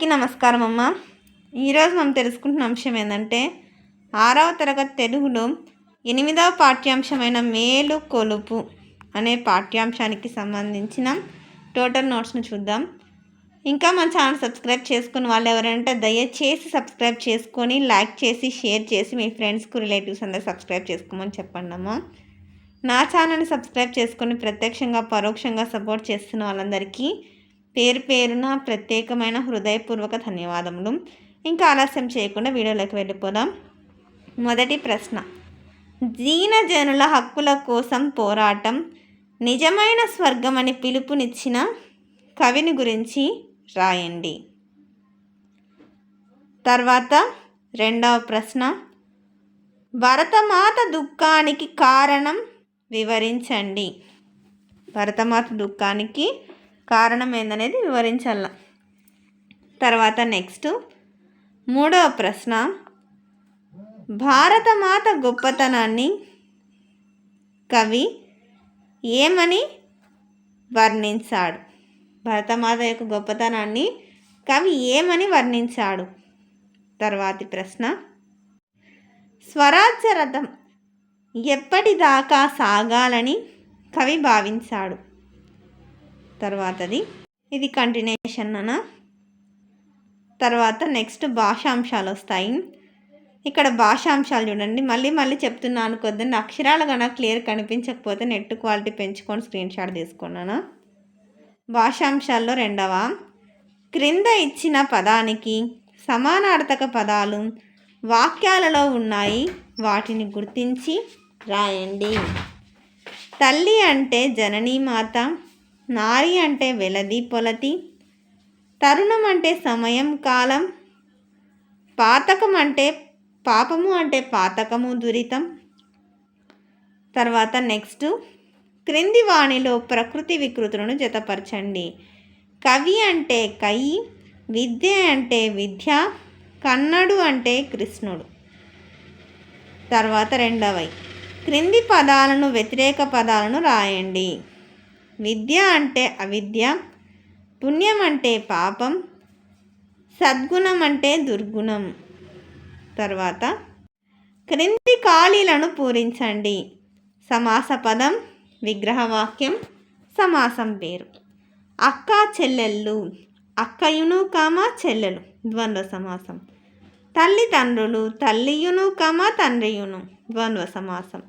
నమస్కారం అమ్మ. ఈరోజు మనం తెలుసుకుంటున్న అంశం ఏంటంటే 6వ తరగతి తెలుగులో 8వ పాఠ్యాంశమైన మేలు కొలుపు అనే పాఠ్యాంశానికి సంబంధించిన టోటల్ నోట్స్ను చూద్దాం. ఇంకా మన ఛానల్ సబ్స్క్రైబ్ చేసుకుని వాళ్ళు ఎవరంటే దయచేసి సబ్స్క్రైబ్ చేసుకొని లైక్ చేసి షేర్ చేసి మీ ఫ్రెండ్స్కు రిలేటివ్స్ అందరూ సబ్స్క్రైబ్ చేసుకోమని చెప్పండి అమ్మ. నా ఛానల్ని సబ్స్క్రైబ్ చేసుకొని ప్రత్యక్షంగా పరోక్షంగా సపోర్ట్ చేస్తున్న వాళ్ళందరికీ పేరు పేరున ప్రత్యేకమైన హృదయపూర్వక ధన్యవాదములు. ఇంకా ఆలస్యం చేయకుండా వీడియోలోకి వెళ్ళిపోదాం. మొదటి ప్రశ్న, దీనజనుల హక్కుల కోసం పోరాటం నిజమైన స్వర్గం అని పిలుపునిచ్చిన కవిని గురించి రాయండి. తర్వాత రెండవ ప్రశ్న, భరతమాత దుఃఖానికి కారణం వివరించండి. భరతమాత దుఃఖానికి కారణం ఏందనేది వివరించాల. తర్వాత నెక్స్ట్ మూడవ ప్రశ్న, భారతమాత గొప్పతనాన్ని కవి ఏమని వర్ణించాడు? భరతమాత యొక్క గొప్పతనాన్ని కవి ఏమని వర్ణించాడు? తర్వాతి ప్రశ్న, స్వరాజ్య రథం ఎప్పటిదాకా సాగాలని కవి భావించాడు? తర్వాతది ఇది కంటిన్యూషన్ అన్న. తర్వాత నెక్స్ట్ భాషాంశాలు వస్తాయి. ఇక్కడ భాషాంశాలు చూడండి, మళ్ళీ చెప్తున్నాను, కొద్దిగా అక్షరాలు కనుక క్లియర్ కనిపించకపోతే నెట్ క్వాలిటీ పెంచుకొని స్క్రీన్ షాట్ తీసుకున్నాను. భాషాంశాల్లో రెండవ, క్రింద ఇచ్చిన పదానికి సమానార్థక పదాలు వాక్యాలలో ఉన్నాయి, వాటిని గుర్తించి రాయండి. తల్లి అంటే జననీమాత, నారి అంటే వెలది పొలతి, తరుణం అంటే సమయం కాలం, పాతకం అంటే పాపము అంటే పాతకము దురితం. తర్వాత నెక్స్ట్, క్రింది వాణిలో ప్రకృతి వికృతులను జతపరచండి. కవి అంటే కయి, విద్య అంటే విద్య, కన్నడు అంటే కృష్ణుడు. తర్వాత రెండవ, క్రింది పదాలను వ్యతిరేక పదాలను రాయండి. విద్య అంటే అవిద్య, పుణ్యం అంటే పాపం, సద్గుణం అంటే దుర్గుణం. తర్వాత క్రింది ఖాళీలను పూరించండి. సమాస పదం, విగ్రహవాక్యం, సమాసం పేరు. అక్క చెల్లెళ్ళు, అక్కయును చెల్లెలు ద్వంద్వ సమాసం. తల్లిదండ్రులు, తల్లియును తండ్రియును ద్వంద్వ సమాసం.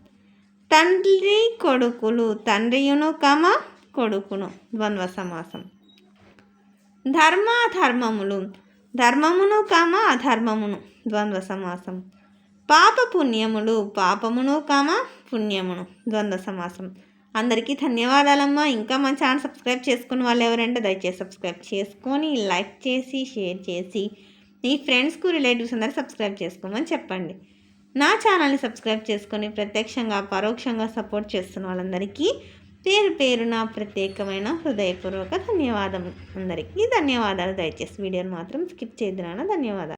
తండ్రి కొడుకులు, తండ్రియును కొడుకును ద్వంద్వ సమాసం. ధర్మాధర్మములు, ధర్మమును అధర్మమును ద్వంద్వ సమాసం. పాప పుణ్యములు, పాపమును పుణ్యమును ద్వంద్వ సమాసం. అందరికీ ధన్యవాదాలమ్మా. ఇంకా మన ఛానల్ సబ్స్క్రైబ్ చేసుకుని వాళ్ళు ఎవరంటే దయచేసి సబ్స్క్రైబ్ చేసుకొని లైక్ చేసి షేర్ చేసి మీ ఫ్రెండ్స్కు రిలేటివ్స్ అందరూ సబ్స్క్రైబ్ చేసుకోమని చెప్పండి. నా ఛానల్ని సబ్స్క్రైబ్ చేసుకొని ప్రత్యక్షంగా పరోక్షంగా సపోర్ట్ చేస్తున్న వాళ్ళందరికీ పేరు పేరున ప్రత్యేకమైన హృదయపూర్వక ధన్యవాదములు. అందరికీ ధన్యవాదాలు. దయచేసి వీడియోని మాత్రం స్కిప్ చేయద్దు నాన్న. ధన్యవాదాలు.